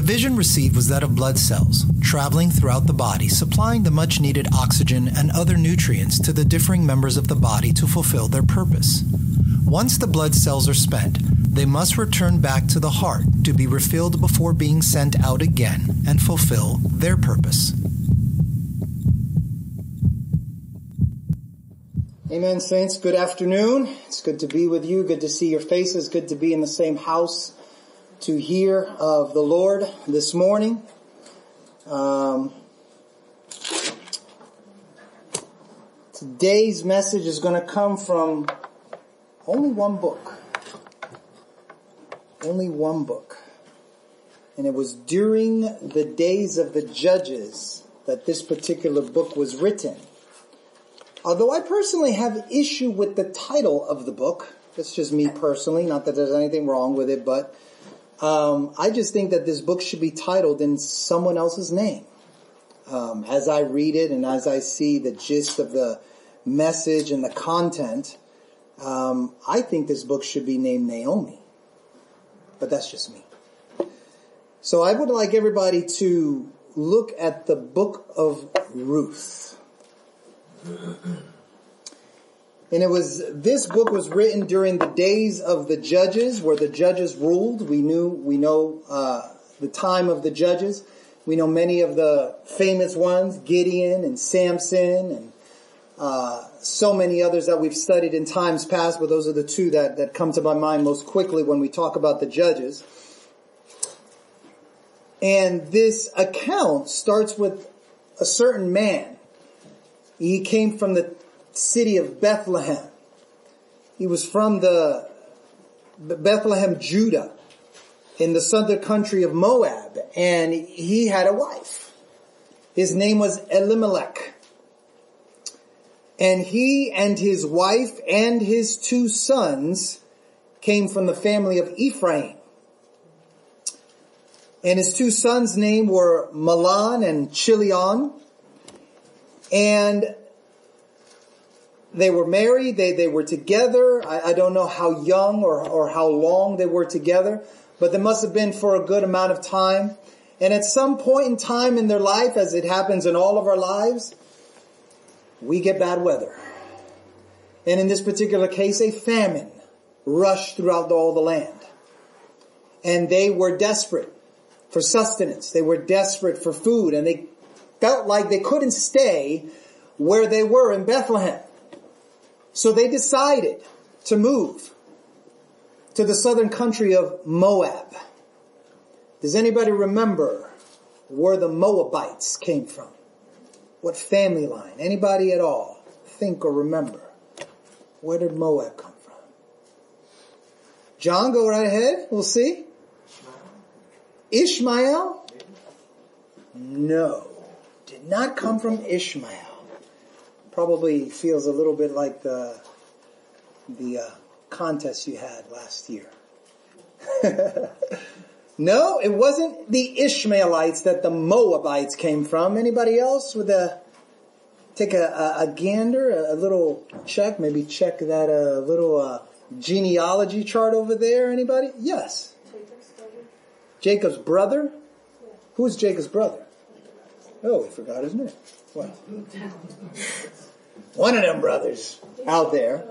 vision received was that of blood cells, traveling throughout the body, supplying the much-needed oxygen and other nutrients to the differing members of the body to fulfill their purpose. Once the blood cells are spent, they must return back to the heart to be refilled before being sent out again and fulfill their purpose. Amen, saints. Good afternoon. It's good to be with you. Good to see your faces. Good to be in the same house to hear of the Lord this morning. Today's message is going to come from only one book. Only one book. And it was during the days of the judges that this particular book was written. Although I personally have issue with the title of the book. That's just me personally. Not that there's anything wrong with it, but I just think that this book should be titled in someone else's name. As I read it and as I see the gist of the message and the content, I think this book should be named Naomi. But that's just me. So I would like everybody to look at the book of Ruth. And this book was written during the days of the judges, where the judges ruled. We know the time of the judges. We know many of the famous ones, Gideon and Samson and so many others that we've studied in times past, but those are the two that come to my mind most quickly when we talk about the judges. And this account starts with a certain man. He came from the city of Bethlehem. He was from the Bethlehem, Judah, in the southern country of Moab, and he had a wife. His name was Elimelech. And he and his wife and his two sons came from the family of Ephraim. And his two sons' names were Mahlon and Chilion. And they were married, they were together. I don't know how young or how long they were together, but they must have been for a good amount of time. And at some point in time in their life, as it happens in all of our lives, we get bad weather. And in this particular case, a famine rushed throughout all the land. And they were desperate for sustenance. They were desperate for food, and they felt like they couldn't stay where they were in Bethlehem. So they decided to move to the southern country of Moab. Does anybody remember where the Moabites came from? What family line? Anybody at all think or remember? Where did Moab come from? John, go right ahead. We'll see. Ishmael? No. Did not come from Ishmael. Probably feels a little bit like the contest you had last year. No, it wasn't the Ishmaelites that the Moabites came from. Anybody else with take a gander, a little check, maybe check that little genealogy chart over there. Anybody? Yes. Jacob's brother? Yeah. Who's Jacob's brother? Oh, we forgot his name. Well, one of them brothers out there.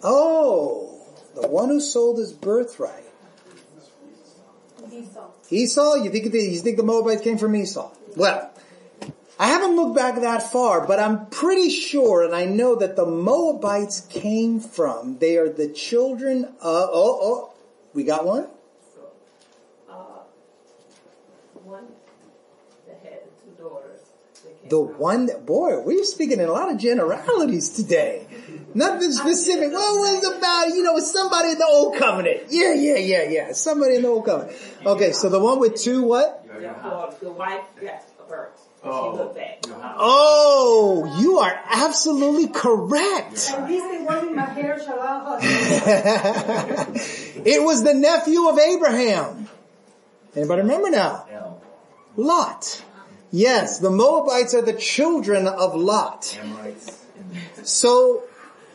Oh, the one who sold his birthright. Esau? You think the Moabites came from Esau? Well, I haven't looked back that far, but I'm pretty sure, and I know that the Moabites came from, they are the children of, we got one? One that had two daughters. The one that, boy, we're speaking in a lot of generalities today. Nothing specific. Well, it was about, somebody in the old covenant. Yeah. Somebody in the old covenant. Okay, so the one with two what? The wife, yes, a birth. She looked back. Oh, you are absolutely correct. It was the nephew of Abraham. Anybody remember now? Lot. Yes, the Moabites are the children of Lot. So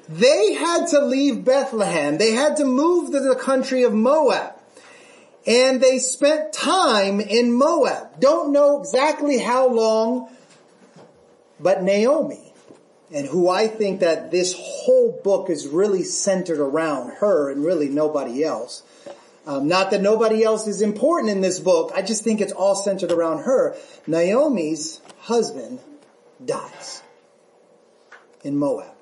they had to leave Bethlehem. They had to move to the country of Moab. And they spent time in Moab. Don't know exactly how long, but Naomi, and who I think that this whole book is really centered around her and really nobody else. Not that nobody else is important in this book. I just think it's all centered around her. Naomi's husband dies in Moab.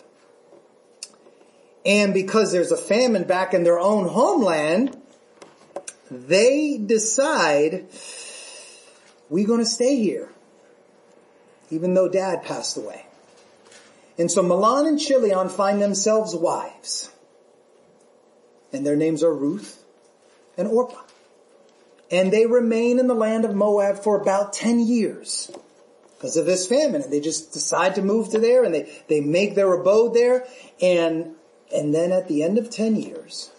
And because there's a famine back in their own homeland, they decide, we're going to stay here, even though Dad passed away. And so Mahlon and Chilion find themselves wives. And their names are Ruth and Orpah. And they remain in the land of Moab for about 10 years because of this famine. And they just decide to move to there, and they make their abode there. And then at the end of 10 years,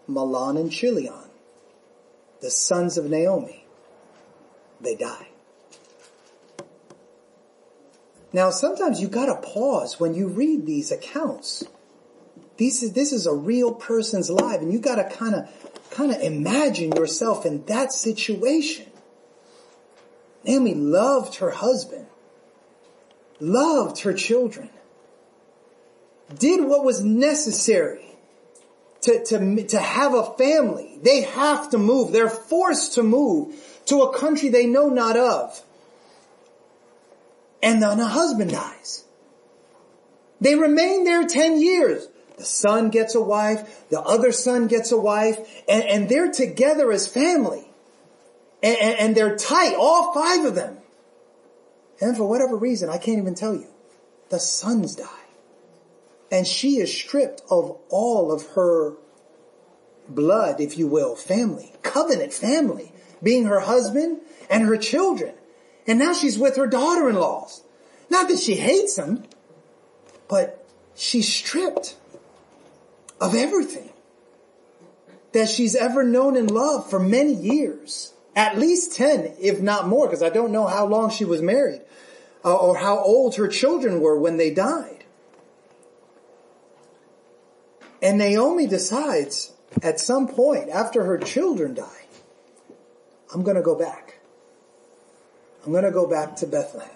Mahlon and Chilion, the sons of Naomi, they die. Now, sometimes you gotta pause when you read these accounts. This is a real person's life, and you gotta kind of imagine yourself in that situation. Naomi loved her husband, loved her children, did what was necessary to have a family. They have to move. They're forced to move to a country they know not of. And then a husband dies. They remain there 10 years. The son gets a wife. The other son gets a wife. And they're together as family. And they're tight, all 5 of them. And for whatever reason, I can't even tell you, the sons die. And she is stripped of all of her blood, if you will, family, covenant family, being her husband and her children. And now she's with her daughter-in-laws. Not that she hates them, but she's stripped of everything that she's ever known and loved for many years. At least 10, if not more, because I don't know how long she was married or how old her children were when they died. And Naomi decides at some point after her children die, I'm going to go back. I'm going to go back to Bethlehem.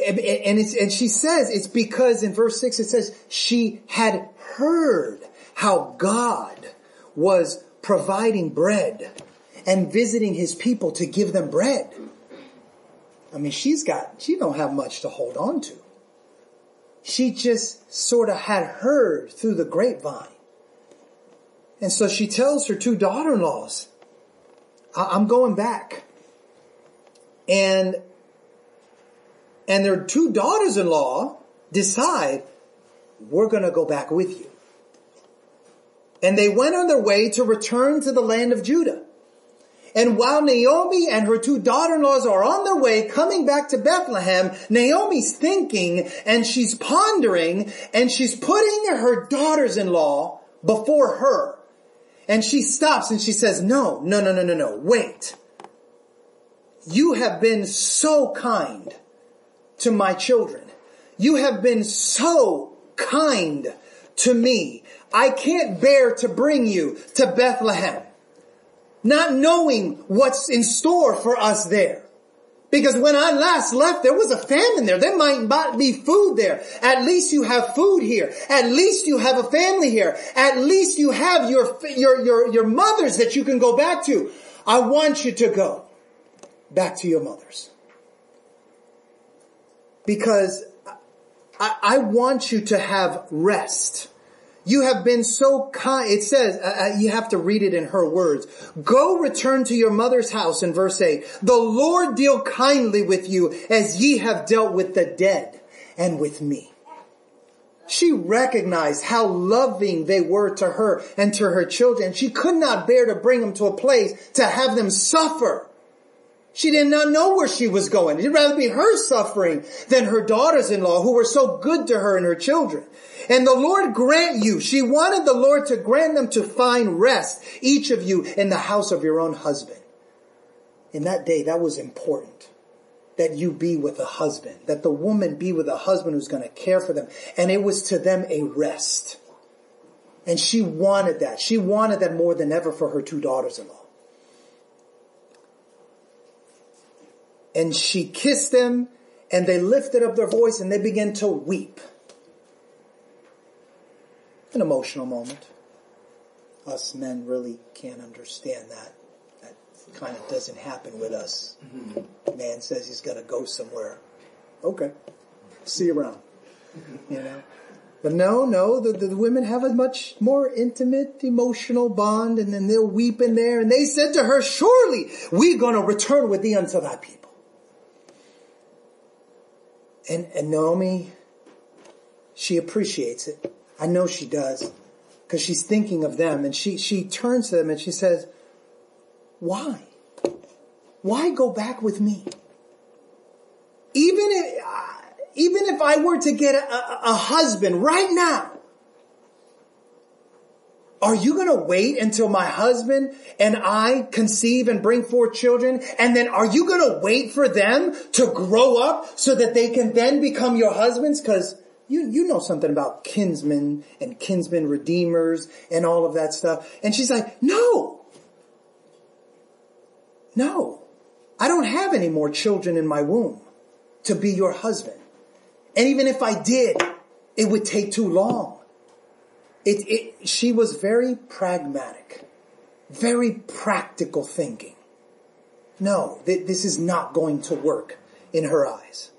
And she says it's because in verse 6 it says she had heard how God was providing bread and visiting his people to give them bread. I mean, she don't have much to hold on to. She just sort of had heard through the grapevine. And so she tells her 2 daughter-in-laws, I'm going back. And their 2 daughters-in-law decide, we're going to go back with you. And they went on their way to return to the land of Judah. And while Naomi and her 2 daughter-in-laws are on their way coming back to Bethlehem, Naomi's thinking and she's pondering and she's putting her daughters-in-law before her. And she stops and she says, no, wait. You have been so kind to my children. You have been so kind to me. I can't bear to bring you to Bethlehem, not knowing what's in store for us there. Because when I last left, there was a famine there. There might not be food there. At least you have food here. At least you have a family here. At least you have your mothers that you can go back to. I want you to go back to your mothers. Because I want you to have rest. You have been so kind. It says, you have to read it in her words. Go return to your mother's house in verse 8. The Lord deal kindly with you as ye have dealt with the dead and with me. She recognized how loving they were to her and to her children. She could not bear to bring them to a place to have them suffer. She did not know where she was going. It'd rather be her suffering than her daughters-in-law who were so good to her and her children. And the Lord grant you. She wanted the Lord to grant them to find rest, each of you in the house of your own husband. In that day, that was important. That you be with a husband. That the woman be with a husband who's going to care for them. And it was to them a rest. And she wanted that. She wanted that more than ever for her 2 daughters-in-law. And she kissed them, and they lifted up their voice, and they began to weep. An emotional moment. Us men really can't understand that. That kind of doesn't happen with us. Man says he's got to go somewhere. Okay. See you around. You know. But no, the women have a much more intimate, emotional bond, and then they'll weep in there. And they said to her, surely we're going to return with thee unto thy people. And Naomi, she appreciates it. I know she does. Because she's thinking of them. And she turns to them and she says, why? Why go back with me? Even if I were to get a husband right now, are you going to wait until my husband and I conceive and bring forth children? And then are you going to wait for them to grow up so that they can then become your husbands? Because you know something about kinsmen and kinsmen redeemers and all of that stuff. And she's like, no, I don't have any more children in my womb to be your husband. And even if I did, it would take too long. She was very pragmatic, very practical thinking. No, this is not going to work in her eyes.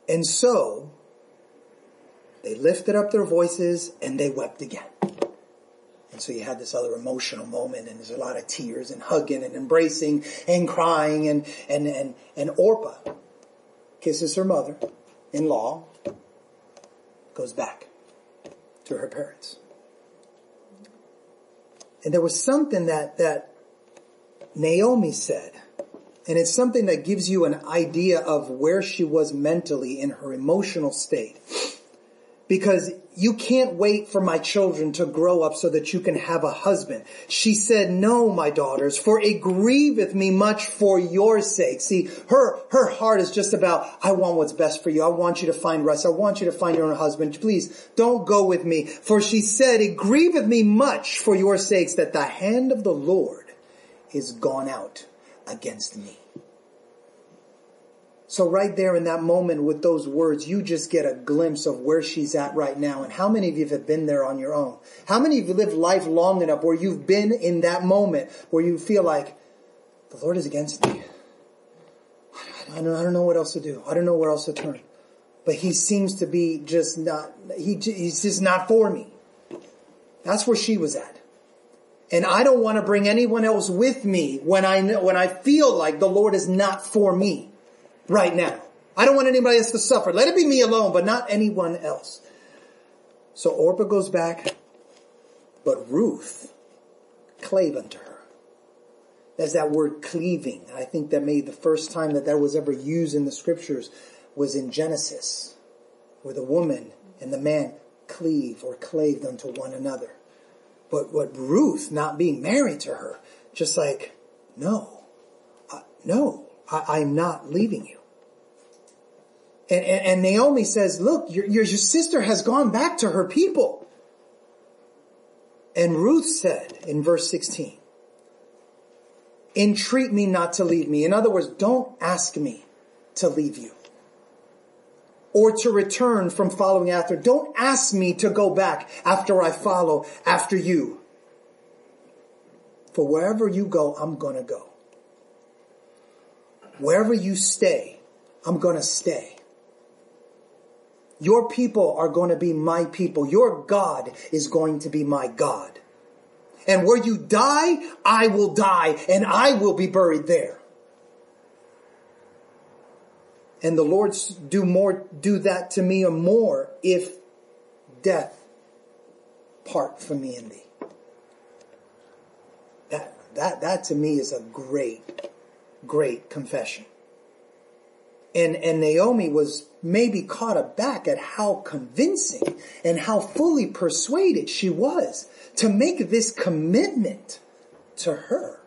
And so they lifted up their voices and they wept again. And so you had this other emotional moment, and there's a lot of tears and hugging and embracing and crying, and Orpah kisses her mother-in-law, goes back to her parents. And there was something that Naomi said, and it's something that gives you an idea of where she was mentally in her emotional state. Because you can't wait for my children to grow up so that you can have a husband. She said, no, my daughters, for it grieveth me much for your sake. See, her heart is just about, I want what's best for you. I want you to find rest. I want you to find your own husband. Please don't go with me. For she said, it grieveth me much for your sakes that the hand of the Lord is gone out against me. So right there in that moment with those words, you just get a glimpse of where she's at right now. And how many of you have been there on your own? How many of you lived life long enough where you've been in that moment where you feel like the Lord is against me? I don't know what else to do. I don't know where else to turn. But he seems to be just not, he's just not for me. That's where she was at. And I don't want to bring anyone else with me when I feel like the Lord is not for me. Right now. I don't want anybody else to suffer. Let it be me alone, but not anyone else. So Orpah goes back, but Ruth clave unto her. There's that word cleaving. I think that maybe the first time that was ever used in the scriptures was in Genesis, where the woman and the man cleave or claved unto one another. But what Ruth, not being married to her, just like, no, I'm not leaving you. And Naomi says, look, your sister has gone back to her people. And Ruth said in verse 16, entreat me not to leave me. In other words, don't ask me to leave you or to return from following after. Don't ask me to go back after I follow after you. For wherever you go, I'm going to go. Wherever you stay, I'm going to stay. Your people are going to be my people. Your God is going to be my God. And where you die, I will die, and I will be buried there. And the Lord do that to me or more if death part from me and thee. That to me is a great confession. And Naomi was maybe caught aback at how convincing and how fully persuaded she was to make this commitment to her.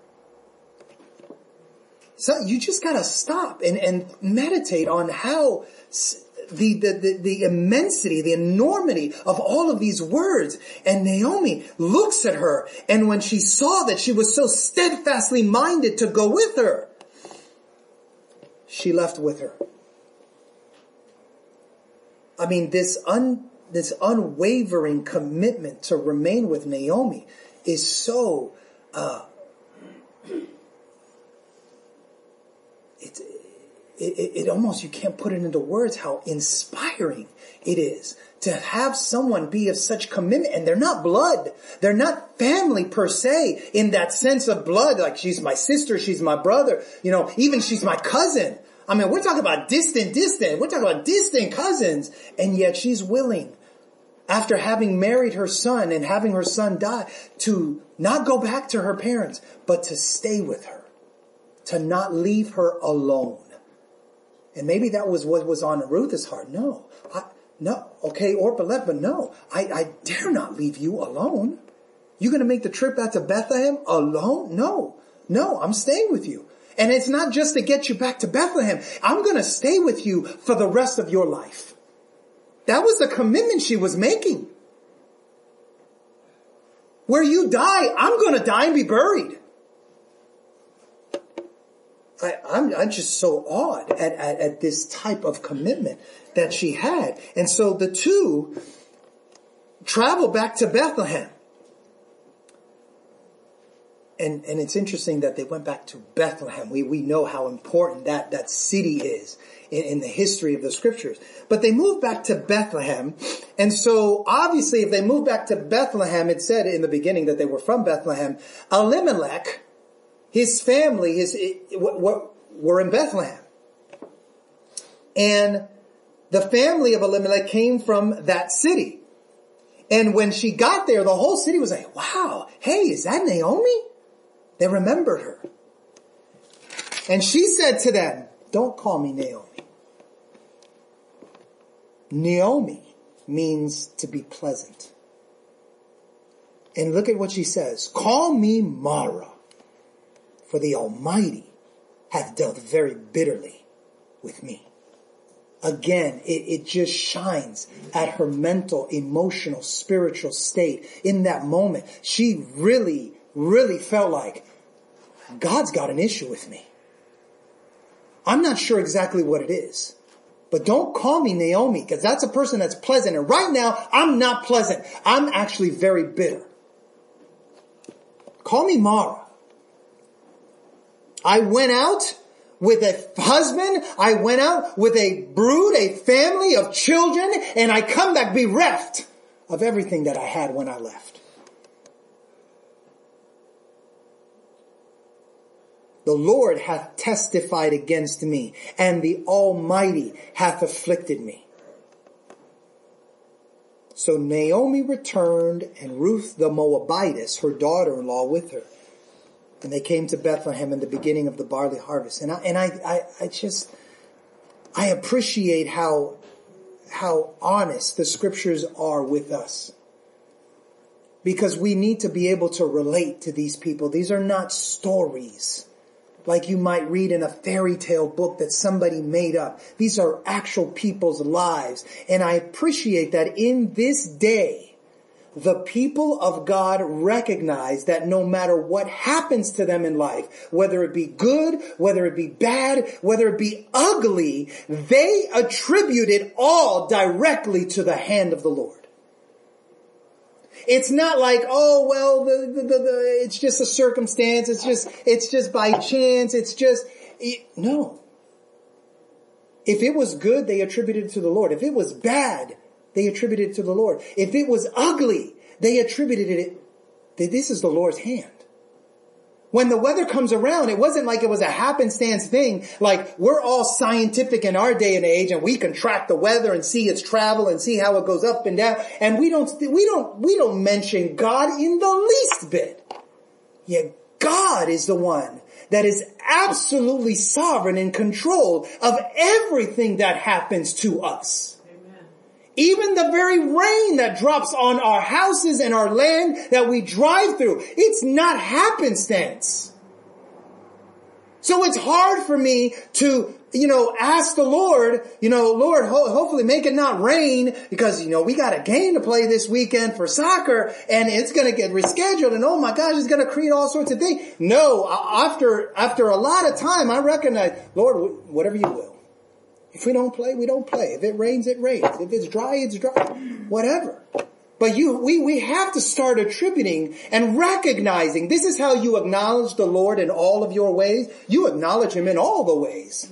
So you just got to stop and meditate on how the immensity, the enormity of all of these words. And Naomi looks at her, and when she saw that she was so steadfastly minded to go with her, she left with her. I mean, this unwavering commitment to remain with Naomi is so, it almost, you can't put it into words how inspiring it is to have someone be of such commitment. And they're not blood. They're not family per se in that sense of blood. Like, she's my sister, she's my brother, even she's my cousin. I mean, we're talking about distant. We're talking about distant cousins. And yet she's willing, after having married her son and having her son die, to not go back to her parents, but to stay with her, to not leave her alone. And maybe that was what was on Ruth's heart. No, okay, Orpah left, but no, I dare not leave you alone. You're going to make the trip back to Bethlehem alone? No, I'm staying with you. And it's not just to get you back to Bethlehem. I'm going to stay with you for the rest of your life. That was the commitment she was making. Where you die, I'm going to die and be buried. I'm just so awed at this type of commitment that she had. And so the two travel back to Bethlehem. And it's interesting that they went back to Bethlehem. We know how important that city is in the history of the scriptures. But they moved back to Bethlehem. And so obviously if they moved back to Bethlehem, it said in the beginning that they were from Bethlehem. Elimelech, his family were in Bethlehem. And the family of Elimelech came from that city. And when she got there, the whole city was like, wow, hey, is that Naomi? They remembered her. And she said to them, don't call me Naomi. Naomi means to be pleasant. And look at what she says. Call me Mara, for the Almighty hath dealt very bitterly with me. Again, it just shines at her mental, emotional, spiritual state. In that moment, she really felt like, God's got an issue with me. I'm not sure exactly what it is. But don't call me Naomi, because that's a person that's pleasant. And right now, I'm not pleasant. I'm actually very bitter. Call me Mara. I went out with a husband. I went out with a brood, a family of children, and I come back bereft of everything that I had when I left. The Lord hath testified against me, and the Almighty hath afflicted me. So Naomi returned, and Ruth the Moabitess, her daughter-in-law, with her. And they came to Bethlehem in the beginning of the barley harvest. And I appreciate how honest the scriptures are with us. Because we need to be able to relate to these people. These are not stories like you might read in a fairy tale book that somebody made up. These are actual people's lives. And I appreciate that in this day, the people of God recognize that no matter what happens to them in life, whether it be good, whether it be bad, whether it be ugly, they attribute it all directly to the hand of the Lord. It's not like, oh, well, it's just a circumstance. It's just by chance. No. If it was good, they attributed it to the Lord. If it was bad, they attributed it to the Lord. If it was ugly, they attributed it that this is the Lord's hand. When the weather comes around, it wasn't like it was a happenstance thing. Like, we're all scientific in our day and age, and we can track the weather and see its travel and see how it goes up and down. And we don't mention God in the least bit. Yet God is the one that is absolutely sovereign and control of everything that happens to us. Even the very rain that drops on our houses and our land that we drive through, it's not happenstance. So it's hard for me to ask the Lord, Lord, hopefully make it not rain because, we got a game to play this weekend for soccer and it's going to get rescheduled and oh my gosh, it's going to create all sorts of things. No, after a lot of time, I recognize, Lord, whatever you will. If we don't play, we don't play. If it rains, it rains. If it's dry, it's dry. Whatever. But we have to start attributing and recognizing this is how you acknowledge the Lord in all of your ways. You acknowledge him in all the ways.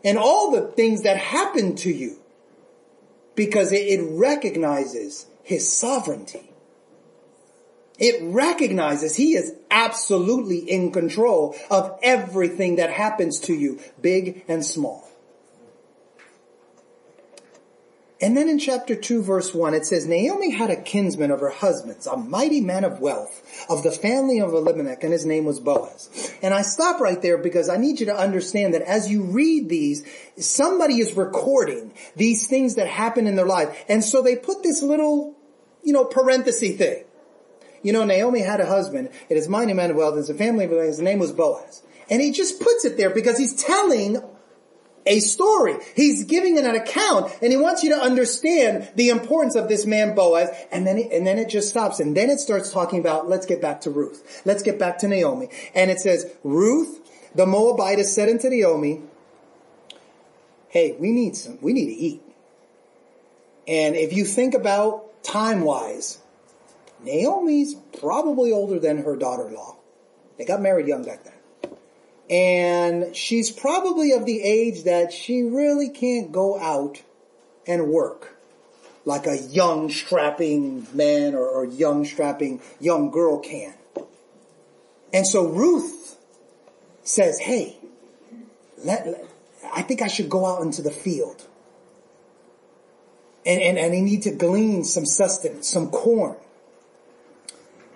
And all the things that happen to you. Because it recognizes his sovereignty. It recognizes he is absolutely in control of everything that happens to you, big and small. And then in chapter 2, verse 1, it says, Naomi had a kinsman of her husband's, a mighty man of wealth, of the family of Elimelech, and his name was Boaz. And I stop right there because I need you to understand that as you read these, somebody is recording these things that happen in their life. And so they put this little, parenthesis thing. Naomi had a husband, it is mighty man of wealth, and his family of Elimelech, his name was Boaz. And he just puts it there because he's telling a story. He's giving an account and he wants you to understand the importance of this man Boaz. And then it just stops. And then it starts talking about, let's get back to Ruth. Let's get back to Naomi. And it says, Ruth, the Moabitess, said unto Naomi, hey, we need to eat. And if you think about time-wise, Naomi's probably older than her daughter-in-law. They got married young back then. And she's probably of the age that she really can't go out and work like a young strapping man or young strapping young girl can. And so Ruth says, hey, I think I should go out into the field. And I need to glean some sustenance, some corn.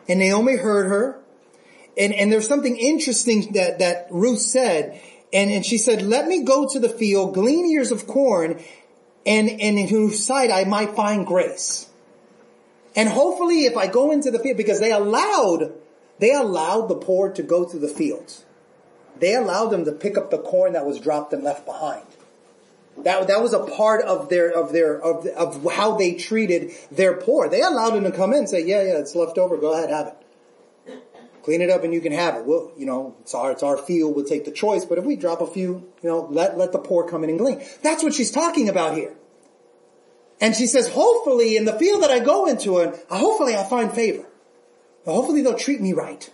And Naomi heard her. And there's something interesting that Ruth said. And she said, let me go to the field, glean ears of corn, and in whose sight I might find grace. And hopefully if I go into the field, because they allowed the poor to go to the fields. They allowed them to pick up the corn that was dropped and left behind. That was a part of how they treated their poor. They allowed them to come in and say, yeah, it's left over. Go ahead, have it. Clean it up and you can have it. Well, it's our field. We'll take the choice. But if we drop a few, let the poor come in and glean. That's what she's talking about here. And she says, hopefully in the field that I go into, and hopefully I find favor. Hopefully they'll treat me right.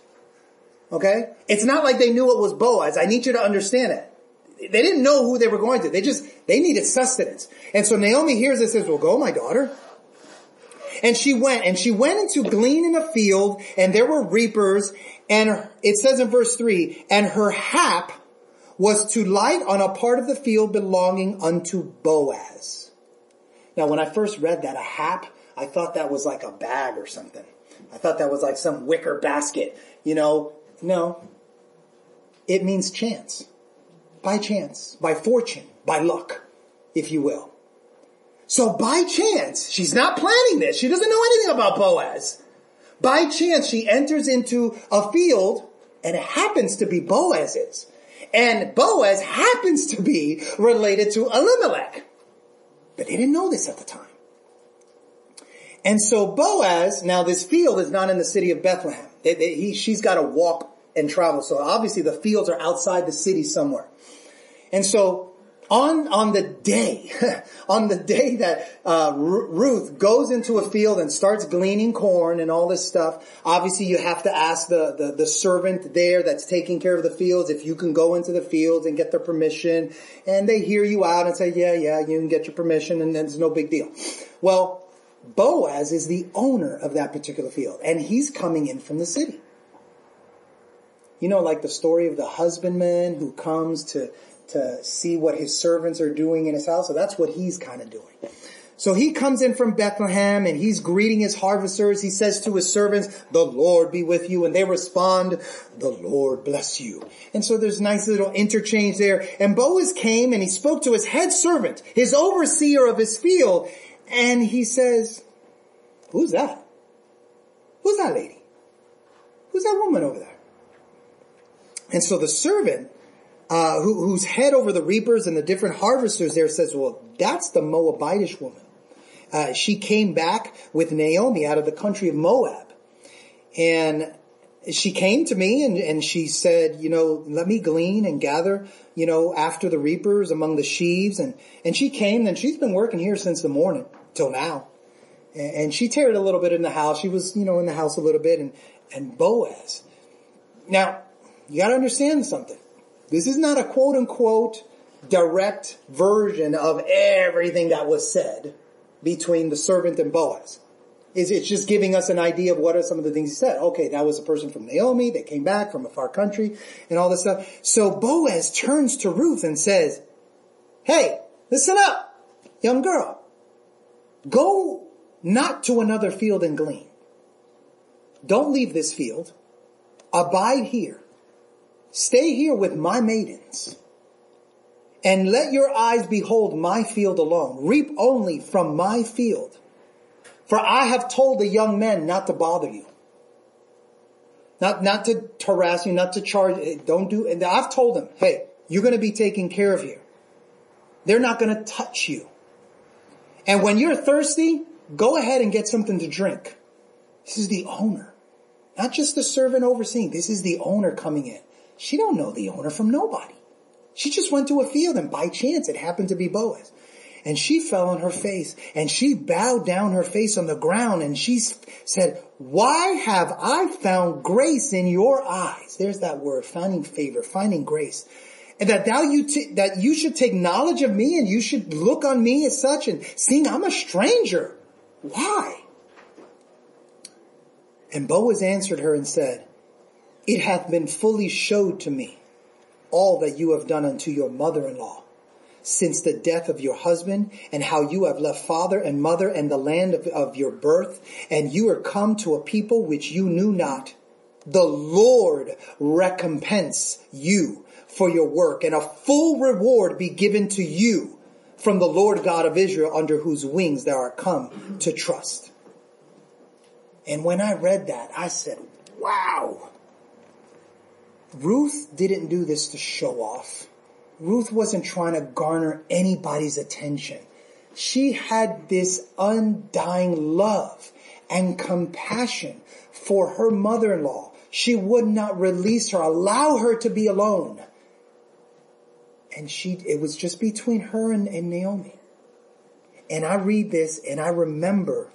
Okay? It's not like they knew it was Boaz. I need you to understand it. They didn't know who they were going to. They needed sustenance. And so Naomi hears it and says, well, go, my daughter. And she went into glean in a field, and there were reapers, and it says in verse 3, and her hap was to light on a part of the field belonging unto Boaz. Now when I first read that, a hap, I thought that was like a bag or something. I thought that was like some wicker basket, No. It means chance, by fortune, by luck, if you will. So by chance, she's not planning this. She doesn't know anything about Boaz. By chance, she enters into a field and it happens to be Boaz's. And Boaz happens to be related to Elimelech. But they didn't know this at the time. And so Boaz, now this field is not in the city of Bethlehem. She's got to walk and travel. So obviously the fields are outside the city somewhere. And so on the day that Ruth goes into a field and starts gleaning corn and all this stuff, obviously you have to ask the servant there that's taking care of the fields if you can go into the fields and get their permission. And they hear you out and say, yeah, you can get your permission, and then it's no big deal. Well, Boaz is the owner of that particular field, and he's coming in from the city. Like the story of the husbandman who comes to see what his servants are doing in his house. So that's what he's kind of doing. So he comes in from Bethlehem and he's greeting his harvesters. He says to his servants, the Lord be with you. And they respond, the Lord bless you. And so there's nice little interchange there. And Boaz came and he spoke to his head servant, his overseer of his field. And he says, who's that? Who's that lady? Who's that woman over there? And so the servant who's head over the reapers and the different harvesters there, says, well, that's the Moabitish woman. She came back with Naomi out of the country of Moab. And she came to me and she said, let me glean and gather, after the reapers among the sheaves. And she came, and she's been working here since the morning till now. And she tarried a little bit in the house. She was, in the house a little bit. And Boaz. Now, you got to understand something. This is not a quote unquote direct version of everything that was said between the servant and Boaz. It's just giving us an idea of what are some of the things he said. Okay, that was a person from Naomi. They came back from a far country and all this stuff. So Boaz turns to Ruth and says, hey, listen up, young girl. Go not to another field and glean. Don't leave this field. Abide here. Stay here with my maidens. And let your eyes behold my field alone. Reap only from my field. For I have told the young men not to bother you. Not to harass you, not to charge. Don't do, and I've told them, hey, you're going to be taken care of here. They're not going to touch you. And when you're thirsty, go ahead and get something to drink. This is the owner. Not just the servant overseeing. This is the owner coming in. She don't know the owner from nobody. She just went to a field and by chance it happened to be Boaz. And she fell on her face and she bowed down her face on the ground and she said, why have I found grace in your eyes? There's that word, finding favor, finding grace. And that that you should take knowledge of me and you should look on me as such and seeing I'm a stranger. Why? And Boaz answered her and said, it hath been fully showed to me all that you have done unto your mother-in-law since the death of your husband, and how you have left father and mother and the land of your birth, and you are come to a people which you knew not. The Lord recompense you for your work, and a full reward be given to you from the Lord God of Israel, under whose wings thou art come to trust. And when I read that, I said, wow. Ruth didn't do this to show off. Ruth wasn't trying to garner anybody's attention. She had this undying love and compassion for her mother-in-law. She would not release her, allow her to be alone. And it was just between her and Naomi. And I read this and I remember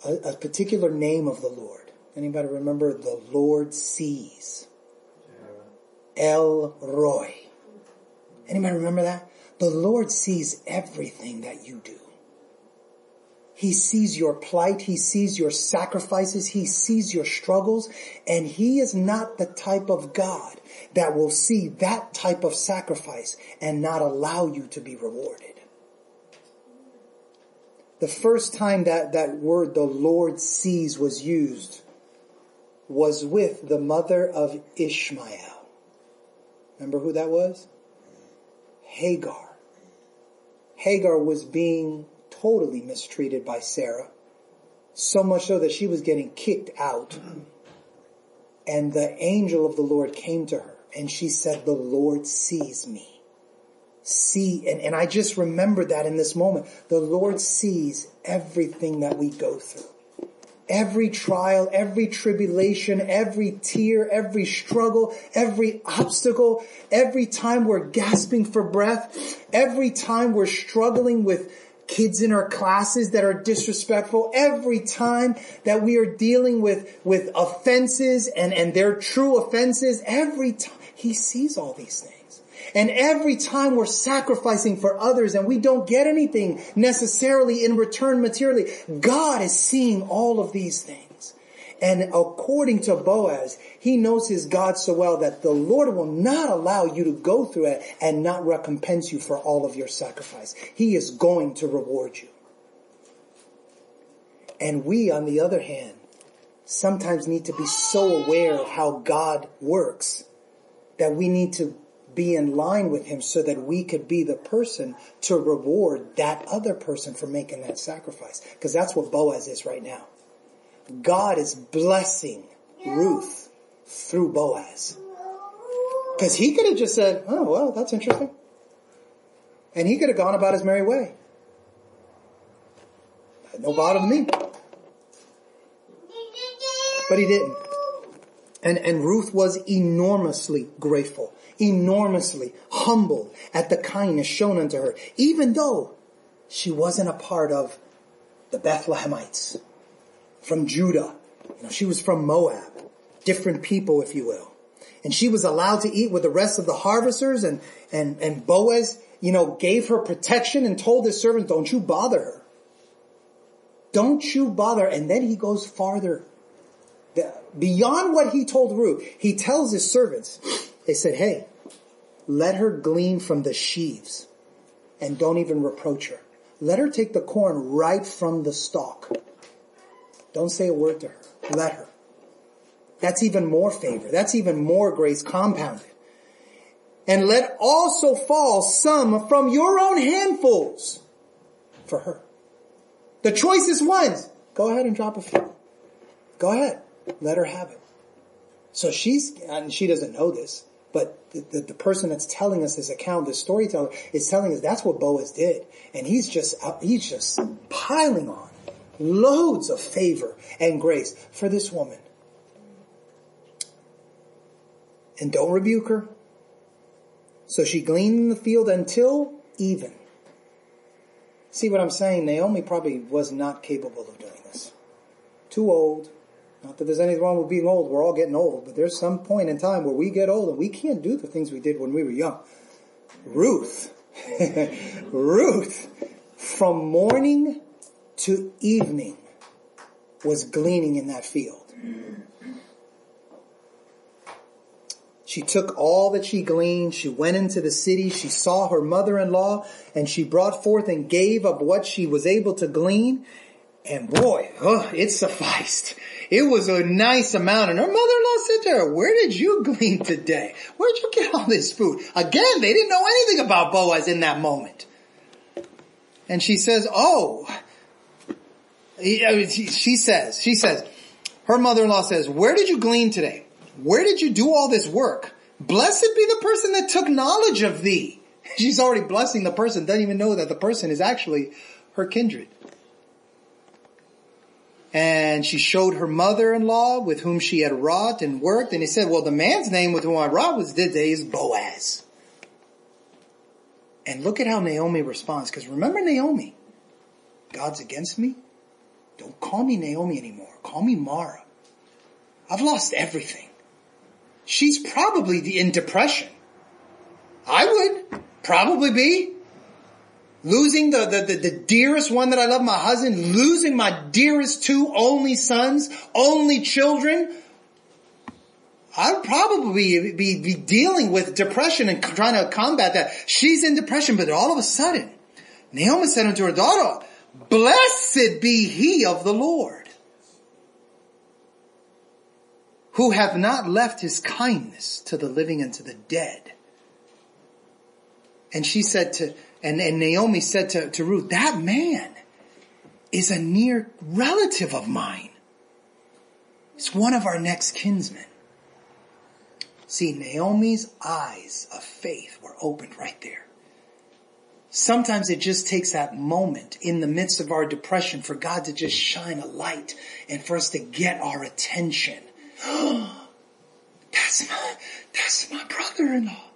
a particular name of the Lord. Anybody remember? The Lord sees. El Roy. Anybody remember that? The Lord sees everything that you do. He sees your plight. He sees your sacrifices. He sees your struggles. And he is not the type of God that will see that type of sacrifice and not allow you to be rewarded. The first time that word, the Lord sees, was used was with the mother of Ishmael. Remember who that was? Hagar. Hagar was being totally mistreated by Sarah. So much so that she was getting kicked out. And the angel of the Lord came to her and she said, the Lord sees me. And I just remembered that in this moment. The Lord sees everything that we go through. Every trial, every tribulation, every tear, every struggle, every obstacle, every time we're gasping for breath, every time we're struggling with kids in our classes that are disrespectful, every time that we are dealing with offenses and they're true offenses, every time he sees all these things. And every time we're sacrificing for others and we don't get anything necessarily in return materially, God is seeing all of these things. And according to Boaz, he knows his God so well that the Lord will not allow you to go through it and not recompense you for all of your sacrifice. He is going to reward you. And we, on the other hand, sometimes need to be so aware of how God works that we need to be in line with him so that we could be the person to reward that other person for making that sacrifice. Because that's what Boaz is right now. God is blessing Ruth through Boaz. Because he could have just said, oh, well, that's interesting. And he could have gone about his merry way. No bother to me. But he didn't. And Ruth was enormously grateful, enormously humbled at the kindness shown unto her, even though she wasn't a part of the Bethlehemites from Judah. She was from Moab, different people, if you will. And she was allowed to eat with the rest of the harvesters, and Boaz, gave her protection and told his servant, don't you bother her. Don't you bother. And then he goes farther. Beyond what he told Ruth, he tells his servants, they said, hey, let her glean from the sheaves and don't even reproach her. Let her take the corn right from the stalk. Don't say a word to her. Let her. That's even more favor. That's even more grace compounded. And let also fall some from your own handfuls for her. The choicest ones. Go ahead and drop a few. Go ahead. Let her have it. So she doesn't know this, but the person that's telling us this account, the storyteller, is telling us that's what Boaz did. And he's just piling on loads of favor and grace for this woman. And don't rebuke her. So she gleaned in the field until even. See what I'm saying? Naomi probably was not capable of doing this. Too old. Not that there's anything wrong with being old. We're all getting old. But there's some point in time where we get old and we can't do the things we did when we were young. Ruth. Ruth. From morning to evening was gleaning in that field. She took all that she gleaned. She went into the city. She saw her mother-in-law and she brought forth and gave of what she was able to glean. And boy, it sufficed. It was a nice amount. And her mother-in-law said to her, where did you glean today? Where'd you get all this food? Again, they didn't know anything about Boaz in that moment. And she says, she says, her mother-in-law says, where did you glean today? Where did you do all this work? Blessed be the person that took knowledge of thee. She's already blessing the person, doesn't even know that the person is actually her kindred. And she showed her mother-in-law with whom she had wrought and worked. And he said, well, the man's name with whom I wrought was today is Boaz. And look at how Naomi responds. Because remember Naomi. God's against me. Don't call me Naomi anymore. Call me Mara. I've lost everything. She's probably in depression. I would probably be. Losing the dearest one that I love, my husband, losing my dearest two only sons, only children. I'd probably be dealing with depression and trying to combat that. She's in depression, but all of a sudden, Naomi said unto her daughter, blessed be he of the Lord, who hath not left his kindness to the living and to the dead. And she said and Naomi said to Ruth, that man is a near relative of mine. It's one of our next kinsmen. See, Naomi's eyes of faith were opened right there. Sometimes it just takes that moment in the midst of our depression for God to just shine a light and for us to get our attention. That's my brother-in-law.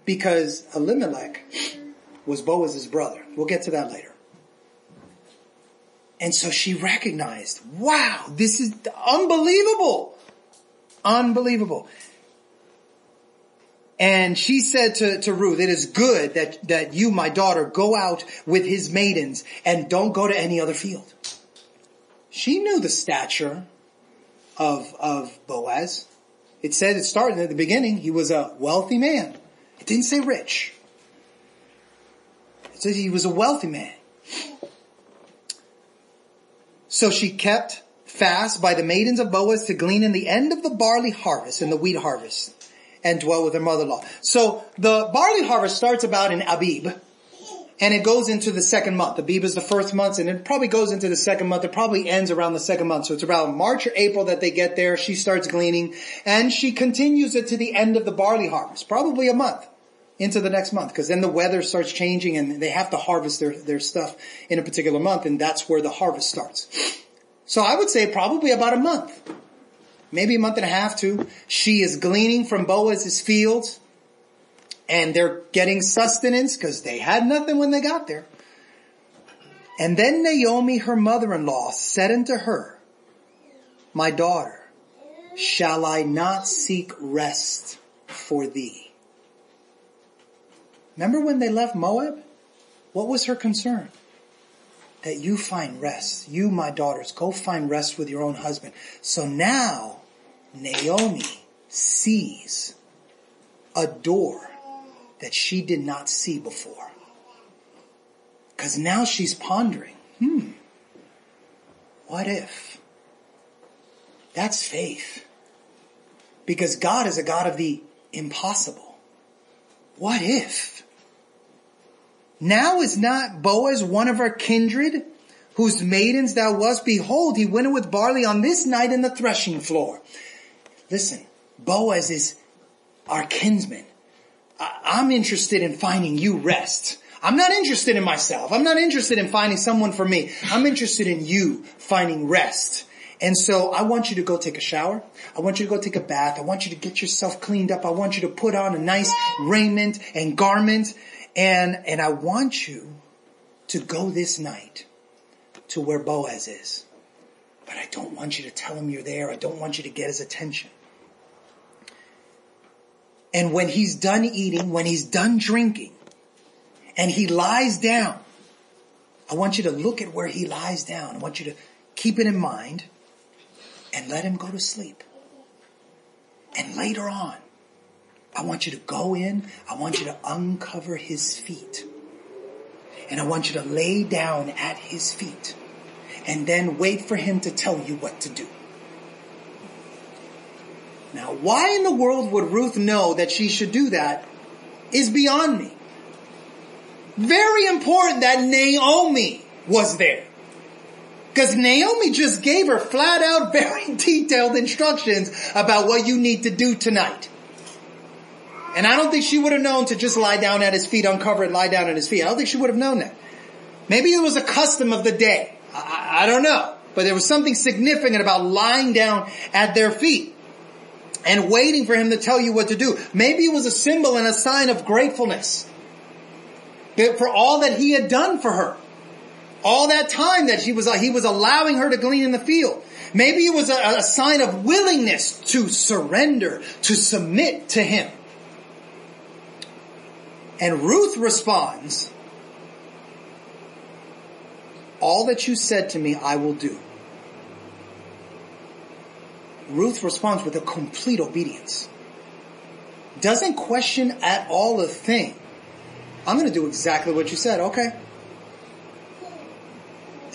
Because Elimelech was Boaz's brother. We'll get to that later. And so she recognized, wow, this is unbelievable. Unbelievable. And she said to Ruth, it is good that you, my daughter, go out with his maidens and don't go to any other field. She knew the stature of Boaz. It started at the beginning. He was a wealthy man. It didn't say rich. It said he was a wealthy man. So she kept fast by the maidens of Boaz to glean in the end of the barley harvest and the wheat harvest and dwell with her mother-in-law. So the barley harvest starts about in Abib. And it goes into the second month. Abib is the first month, and it probably goes into the second month. It probably ends around the second month. So it's around March or April that they get there. She starts gleaning, and she continues it to the end of the barley harvest, probably a month into the next month, because then the weather starts changing and they have to harvest their stuff in a particular month, and that's where the harvest starts. So I would say probably about a month, maybe a month and a half too. She is gleaning from Boaz's fields, and they're getting sustenance because they had nothing when they got there. And then Naomi, her mother-in-law, said unto her, my daughter, shall I not seek rest for thee? Remember when they left Moab? What was her concern? That you find rest. You, my daughters, go find rest with your own husband. So now Naomi sees a door that she did not see before. Because now she's pondering, what if? That's faith. Because God is a God of the impossible. What if? Now is not Boaz one of our kindred, whose maidens thou wast? Behold, he went with barley on this night in the threshing floor. Listen, Boaz is our kinsman. I'm interested in finding you rest. I'm not interested in myself. I'm not interested in finding someone for me. I'm interested in you finding rest. And so I want you to go take a shower. I want you to go take a bath. I want you to get yourself cleaned up. I want you to put on a nice raiment and garment. And I want you to go this night to where Boaz is. But I don't want you to tell him you're there. I don't want you to get his attention. And when he's done eating, when he's done drinking, and he lies down, I want you to look at where he lies down. I want you to keep it in mind and let him go to sleep. And later on, I want you to go in, I want you to uncover his feet. And I want you to lay down at his feet. And then wait for him to tell you what to do. Now, why in the world would Ruth know that she should do that is beyond me. Very important that Naomi was there. Because Naomi just gave her flat out, very detailed instructions about what you need to do tonight. And I don't think she would have known to just lie down at his feet, uncover it, lie down at his feet. I don't think she would have known that. Maybe it was a custom of the day. I don't know. But there was something significant about lying down at their feet and waiting for him to tell you what to do. Maybe it was a symbol and a sign of gratefulness for all that he had done for her. All that time that he was allowing her to glean in the field. Maybe it was a sign of willingness to surrender, to submit to him. And Ruth responds, all that you said to me, I will do. Ruth responds with a complete obedience. Doesn't question at all a thing. I'm going to do exactly what you said. Okay.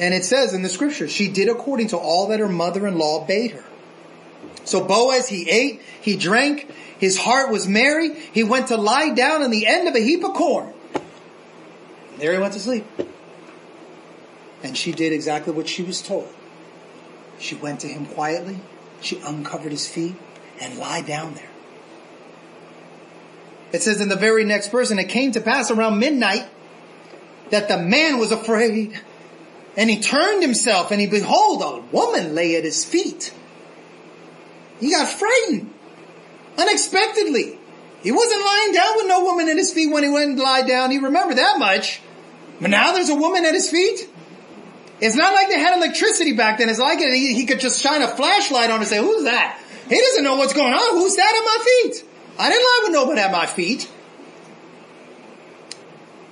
And it says in the scripture, she did according to all that her mother-in-law bade her. So Boaz, he ate, he drank, his heart was merry. He went to lie down on the end of a heap of corn. There he went to sleep. And she did exactly what she was told. She went to him quietly. She uncovered his feet and lied down there. It says in the very next verse, and it came to pass around midnight that the man was afraid. And he turned himself and behold, a woman lay at his feet. He got frightened. Unexpectedly. He wasn't lying down with no woman at his feet when he went and lied down. He remembered that much. But now there's a woman at his feet. It's not like they had electricity back then. It's like he could just shine a flashlight on and say, who's that? He doesn't know what's going on. Who's that at my feet? I didn't lie with nobody at my feet.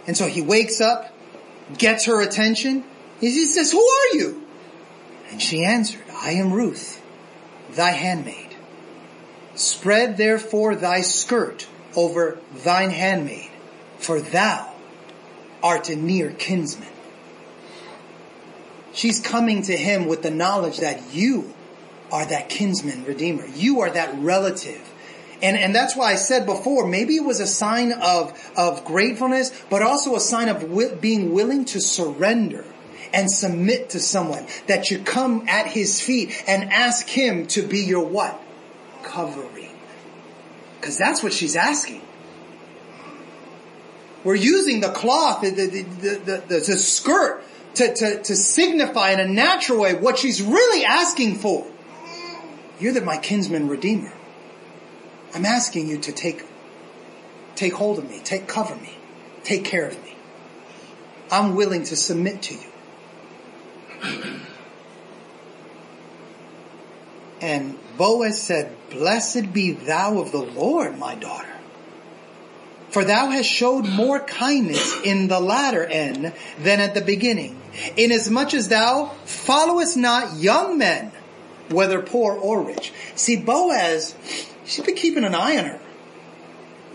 And so he wakes up, gets her attention. He says, who are you? And she answered, I am Ruth, thy handmaid. Spread therefore thy skirt over thine handmaid, for thou art a near kinsman. She's coming to him with the knowledge that you are that kinsman redeemer. You are that relative. And that's why I said before, maybe it was a sign of gratefulness, but also a sign of being willing to surrender and submit to someone. That you come at his feet and ask him to be your what? Covering. Because that's what she's asking. We're using the cloth, the skirt, to signify in a natural way what she's really asking for. You're my kinsman redeemer. I'm asking you to take hold of me, cover me, take care of me. I'm willing to submit to you. And Boaz said, "Blessed be thou of the Lord, my daughter. For thou hast showed more kindness in the latter end than at the beginning, inasmuch as thou followest not young men, whether poor or rich." See, Boaz, she's been keeping an eye on her.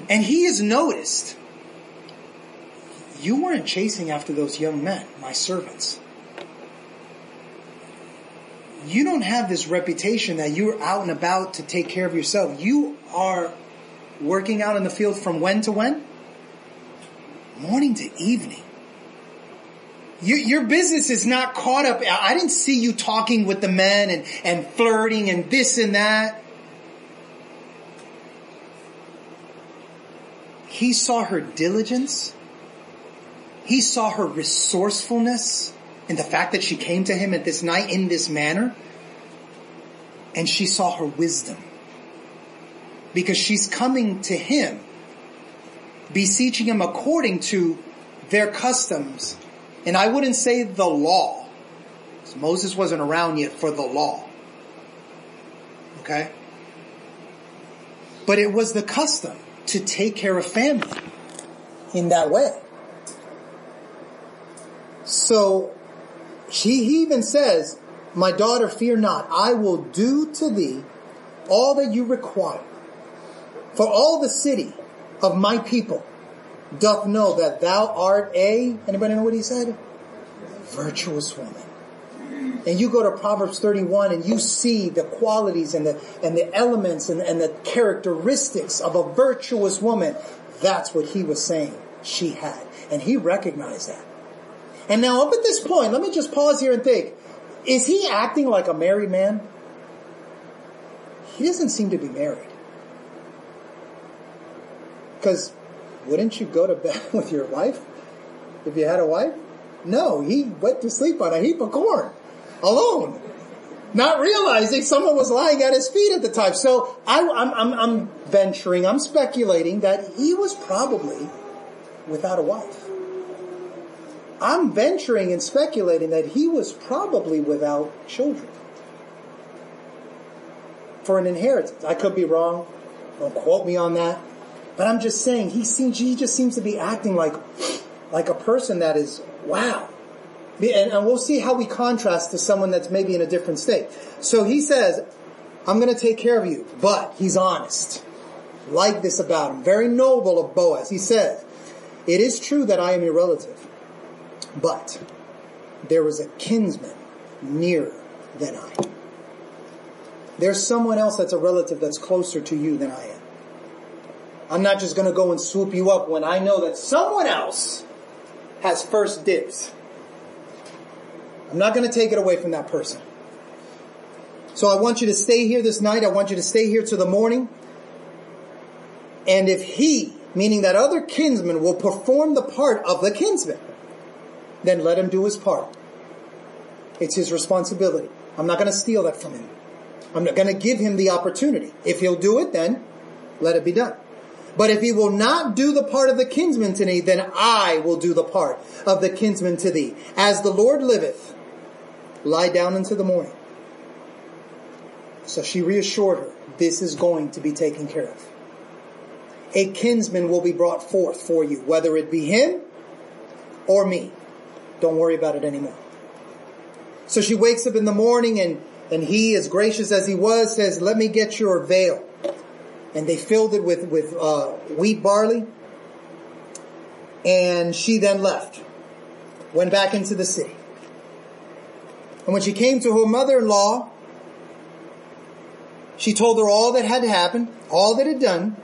And he has noticed, you weren't chasing after those young men, my servants. You don't have this reputation that you're out and about to take care of yourself. You are working out in the field from when to when? Morning to evening. Your business is not caught up. I didn't see you talking with the men and flirting and this and that. He saw her diligence. He saw her resourcefulness in the fact that she came to him at this night in this manner. And she saw her wisdom. Because she's coming to him, beseeching him according to their customs. And I wouldn't say the law. Because Moses wasn't around yet for the law. Okay? But it was the custom to take care of family in that way. So he even says, "My daughter, fear not. I will do to thee all that you require. For all the city of my people doth know that thou art anybody know what he said? Virtuous woman." And you go to Proverbs 31 and you see the qualities and the elements and the characteristics of a virtuous woman. That's what he was saying she had. And he recognized that. And now up at this point, let me just pause here and think. Is he acting like a married man? He doesn't seem to be married. Because wouldn't you go to bed with your wife if you had a wife? No, he went to sleep on a heap of corn. Alone. Not realizing someone was lying at his feet at the time. So I'm venturing, I'm speculating that he was probably without a wife. I'm venturing and speculating that he was probably without children. For an inheritance. I could be wrong. Don't quote me on that. But I'm just saying, he just seems to be acting like a person that is, wow. And we'll see how we contrast to someone that's maybe in a different state. So he says, I'm going to take care of you. But he's honest. Like this about him. Very noble of Boaz. He says, "It is true that I am your relative. But there is a kinsman nearer than I. There's someone else that's a relative that's closer to you than I am. I'm not just going to go and swoop you up when I know that someone else has first dibs. I'm not going to take it away from that person. So I want you to stay here this night. I want you to stay here till the morning. And if he, meaning that other kinsman, will perform the part of the kinsman, then let him do his part. It's his responsibility. I'm not going to steal that from him. I'm not going to give him the opportunity. If he'll do it, then let it be done. But if he will not do the part of the kinsman to thee, then I will do the part of the kinsman to thee. As the Lord liveth, lie down until the morning." So she reassured her, this is going to be taken care of. A kinsman will be brought forth for you, whether it be him or me. Don't worry about it anymore. So she wakes up in the morning and he, as gracious as he was, says, "Let me get your veil." And they filled it with wheat barley. And she then left. Went back into the city. And when she came to her mother-in-law, She told her all that had happened, all that had done,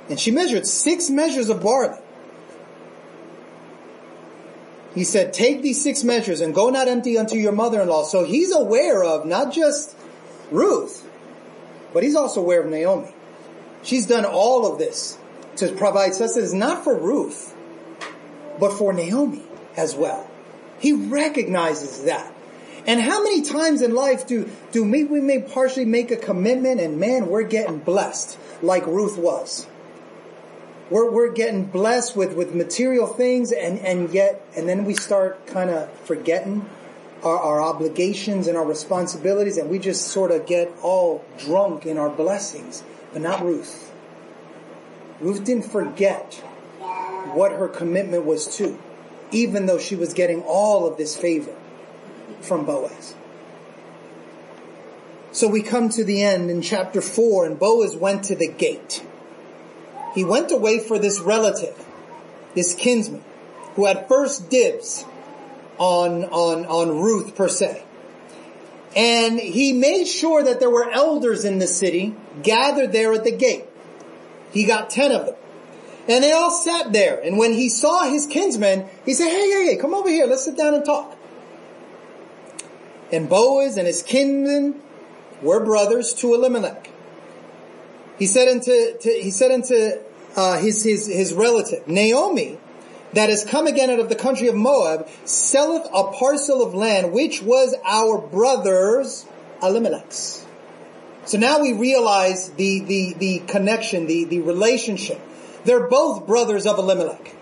and she measured 6 measures of barley. He said, take these 6 measures and go not empty unto your mother-in-law. So he's aware of not just Ruth, but he's also aware of Naomi. She's done all of this to provide sustenance, not for Ruth, but for Naomi as well. He recognizes that. And how many times in life do we may partially make a commitment and man, we're getting blessed like Ruth was. We're getting blessed with material things and then we start kind of forgetting our obligations and our responsibilities, and we just sort of get all drunk in our blessings. But not Ruth. Ruth didn't forget what her commitment was to, even though she was getting all of this favor from Boaz. So we come to the end in chapter 4, and Boaz went to the gate. He went to wait for this relative, this kinsman, who had first dibs on Ruth per se. And he made sure that there were elders in the city gathered there at the gate. He got 10 of them. And they all sat there. And when he saw his kinsman, he said, hey, come over here. Let's sit down and talk. And Boaz and his kinsman were brothers to Elimelech. He said unto his relative, Naomi, that is come again out of the country of Moab, selleth a parcel of land, which was our brother's Elimelech's. So now we realize the connection, the relationship. They're both brothers of Elimelech.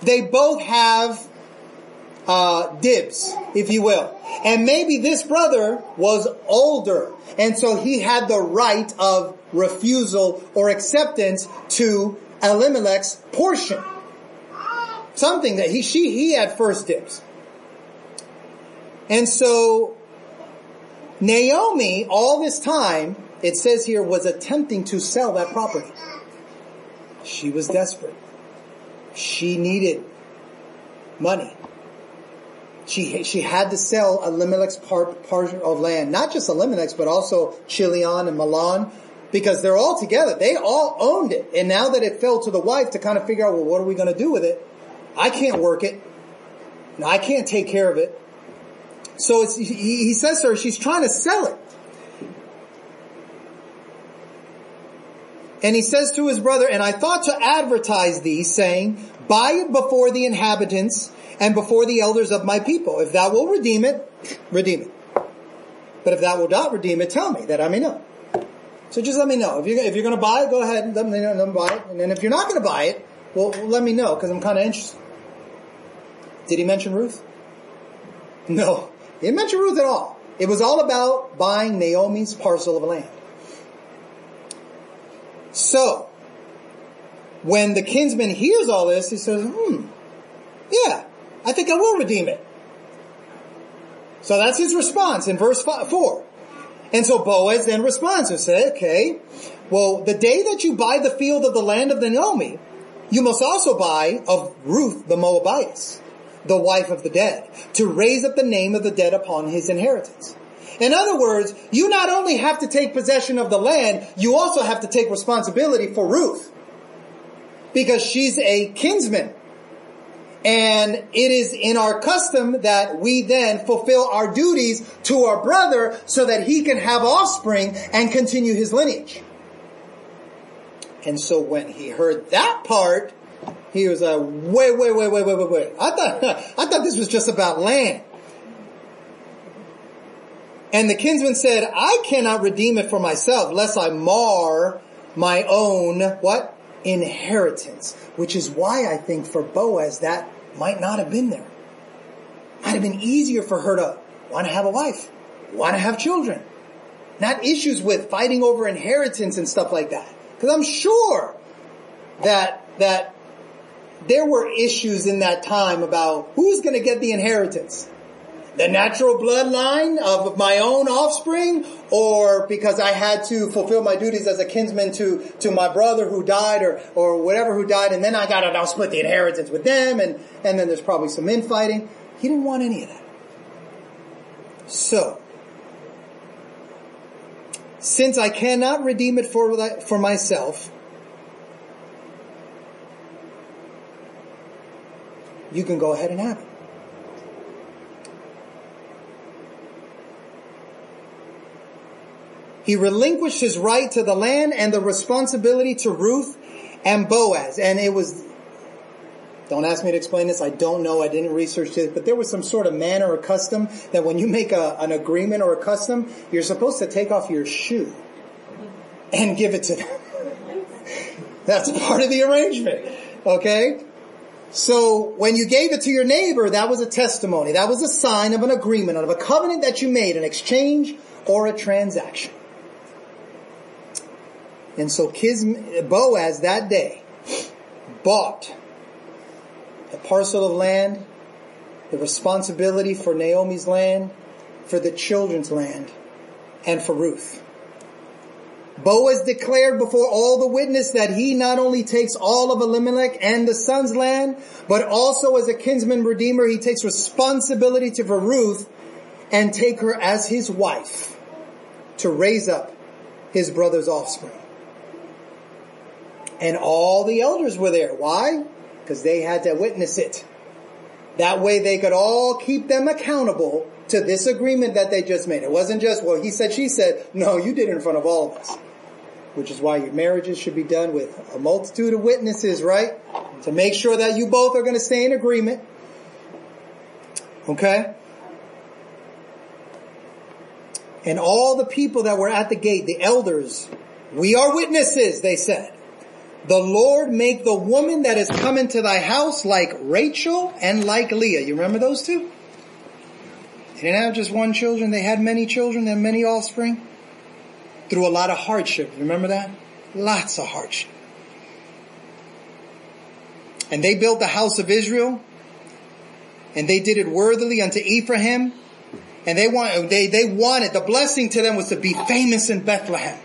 They both have dibs, if you will. And maybe this brother was older, and so he had the right of refusal or acceptance to Elimelech's portion. Something that he had first dibs. And so Naomi, all this time, it says here, was attempting to sell that property. She was desperate. She needed money. She had to sell Elimelech's portion of land. Not just Elimelech's, but also Chilion and Mahlon. Because they're all together. They all owned it. And now that it fell to the wife to kind of figure out, well, what are we going to do with it? I can't work it. I can't take care of it. So he says to her, she's trying to sell it. And he says to his brother, and I thought to advertise thee, saying, buy it before the inhabitants and before the elders of my people. If thou wilt redeem it, redeem it. But if thou wilt not redeem it, tell me, that I may know. So just let me know. If you're going to buy it, go ahead and let me know, let me buy it. And then if you're not going to buy it, well, let me know, because I'm kind of interested. Did he mention Ruth? No. He didn't mention Ruth at all. It was all about buying Naomi's parcel of land. So, when the kinsman hears all this, he says, yeah, I think I will redeem it. So that's his response in verse 4. And so Boaz then responds and says, okay, well, the day that you buy the field of the land of Naomi, you must also buy of Ruth the Moabitess, the wife of the dead, to raise up the name of the dead upon his inheritance. In other words, you not only have to take possession of the land, you also have to take responsibility for Ruth. Because she's a kinsman. And it is in our custom that we then fulfill our duties to our brother so that he can have offspring and continue his lineage. And so when he heard that part, he was like, wait. I thought this was just about land. And the kinsman said, I cannot redeem it for myself, lest I mar my own, what? Inheritance. Which is why I think for Boaz that might not have been there. Might have been easier for her to want to have a wife, want to have children. Not issues with fighting over inheritance and stuff like that. Because I'm sure that there were issues in that time about who's going to get the inheritance. The natural bloodline of my own offspring, or because I had to fulfill my duties as a kinsman to my brother who died or whatever who died, and then I got to now split the inheritance with them, and then there's probably some infighting. He didn't want any of that. So since I cannot redeem it for myself, you can go ahead and have it. He relinquished his right to the land and the responsibility to Ruth and Boaz. And it was, don't ask me to explain this, I don't know, I didn't research this, but there was some sort of manner or custom that when you make an agreement or a custom, you're supposed to take off your shoe and give it to them. That's part of the arrangement. Okay? So when you gave it to your neighbor, that was a testimony. That was a sign of an agreement, of a covenant that you made, an exchange or a transaction. And so Boaz that day bought a parcel of land, the responsibility for Naomi's land, for the children's land, and for Ruth. Boaz declared before all the witness that he not only takes all of Elimelech and the son's land, but also as a kinsman redeemer, he takes responsibility for Ruth and take her as his wife to raise up his brother's offspring. And all the elders were there. Why? Because they had to witness it. That way they could all keep them accountable to this agreement that they just made. It wasn't just, well, he said, she said. No, you did it in front of all of us. Which is why your marriages should be done with a multitude of witnesses, right? To make sure that you both are going to stay in agreement. Okay? And all the people that were at the gate, the elders, we are witnesses, they said. The Lord make the woman that is come into thy house like Rachel and like Leah. You remember those two? They didn't have just one children. They had many children. They had many offspring. Through a lot of hardship. Remember that? Lots of hardship. And they built the house of Israel. And they did it worthily unto Ephraim. And they wanted, the blessing to them was to be famous in Bethlehem.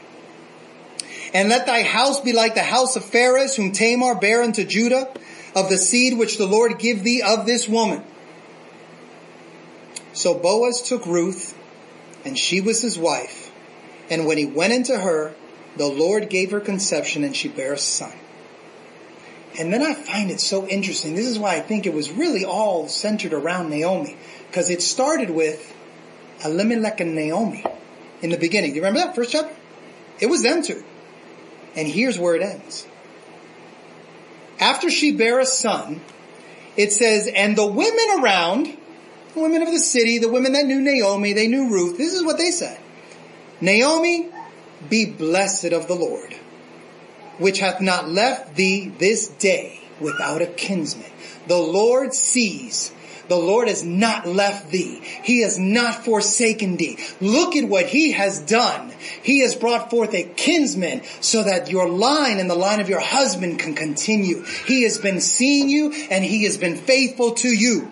And let thy house be like the house of Pharez, whom Tamar bare unto Judah, of the seed which the Lord give thee of this woman. So Boaz took Ruth, and she was his wife. And when he went into her, the Lord gave her conception, and she bare a son. And then I find it so interesting. This is why I think it was really all centered around Naomi. Because it started with Elimelech and Naomi in the beginning. Do you remember that first chapter? It was them two. And here's where it ends. After she bare a son, it says, and the women around, the women of the city, the women that knew Naomi, they knew Ruth, this is what they said. Naomi, be blessed of the Lord, which hath not left thee this day without a kinsman. The Lord sees. The Lord has not left thee. He has not forsaken thee. Look at what he has done. He has brought forth a kinsman so that your line and the line of your husband can continue. He has been seeing you and he has been faithful to you.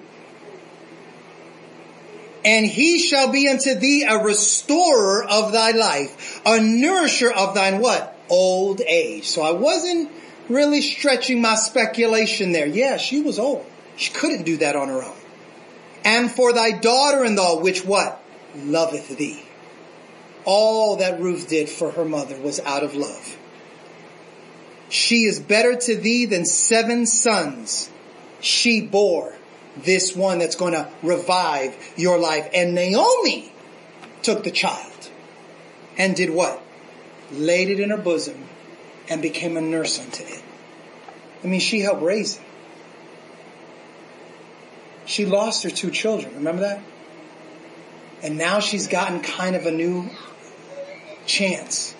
And he shall be unto thee a restorer of thy life, a nourisher of thine what? Old age. So I wasn't really stretching my speculation there. Yeah, she was old. She couldn't do that on her own. And for thy daughter-in-law, which what? Loveth thee. All that Ruth did for her mother was out of love. She is better to thee than 7 sons. She bore this one that's going to revive your life. And Naomi took the child and did what? Laid it in her bosom and became a nurse unto it. I mean, she helped raise it. She lost her 2 children. Remember that? And now she's gotten kind of a new chance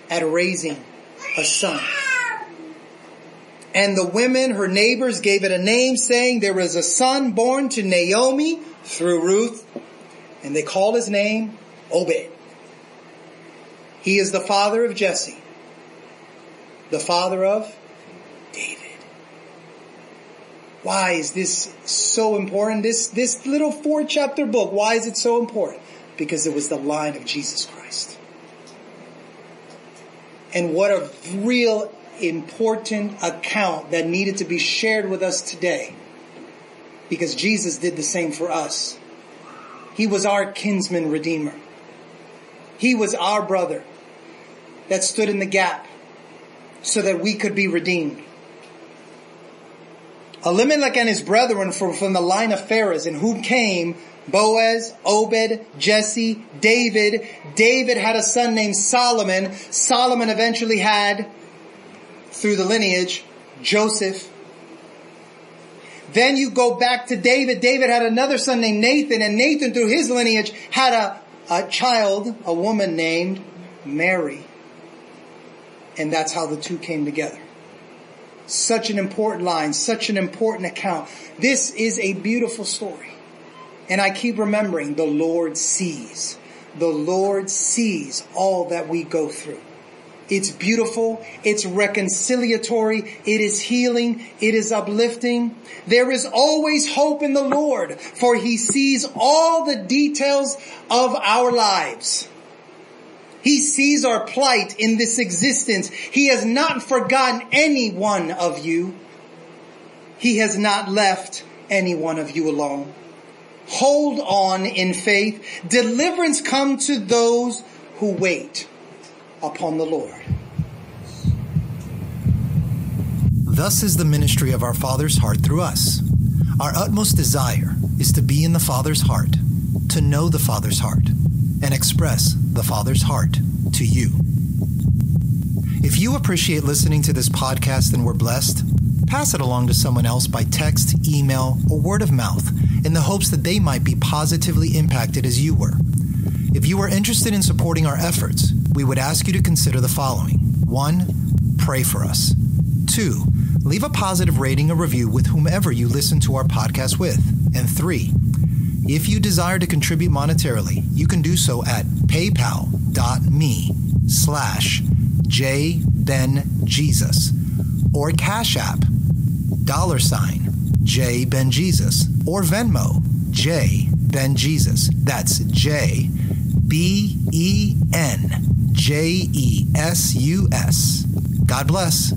at raising a son. And the women, her neighbors, gave it a name, saying, there is a son born to Naomi through Ruth. And they called his name Obed. He is the father of Jesse, the father of David. Why is this so important? This little 4-chapter book, why is it so important? Because it was the line of Jesus Christ. And what a real important account that needed to be shared with us today. Because Jesus did the same for us. He was our kinsman redeemer. He was our brother that stood in the gap so that we could be redeemed. Elimelech and his brethren from the line of Pharez, in whom came Boaz, Obed, Jesse, David. David had a son named Solomon. Solomon eventually had, through the lineage, Joseph. Then you go back to David. David had another son named Nathan, and Nathan, through his lineage, had a child, a woman named Mary. And that's how the two came together. Such an important line, such an important account. This is a beautiful story. And I keep remembering the Lord sees. The Lord sees all that we go through. It's beautiful. It's reconciliatory. It is healing. It is uplifting. There is always hope in the Lord, for He sees all the details of our lives. He sees our plight in this existence. He has not forgotten any one of you. He has not left any one of you alone. Hold on in faith. Deliverance comes to those who wait upon the Lord. Thus is the ministry of our Father's heart through us. Our utmost desire is to be in the Father's heart, to know the Father's heart, and express the Father's heart to you. If you appreciate listening to this podcast and were blessed, pass it along to someone else by text, email, or word of mouth in the hopes that they might be positively impacted as you were. If you are interested in supporting our efforts, we would ask you to consider the following. 1. Pray for us. 2. Leave a positive rating or review with whomever you listen to our podcast with. And 3. If you desire to contribute monetarily, you can do so at paypal.me/JBenJesus or Cash App $JBenJesus or Venmo JBenJesus. That's JBenJesus. God bless.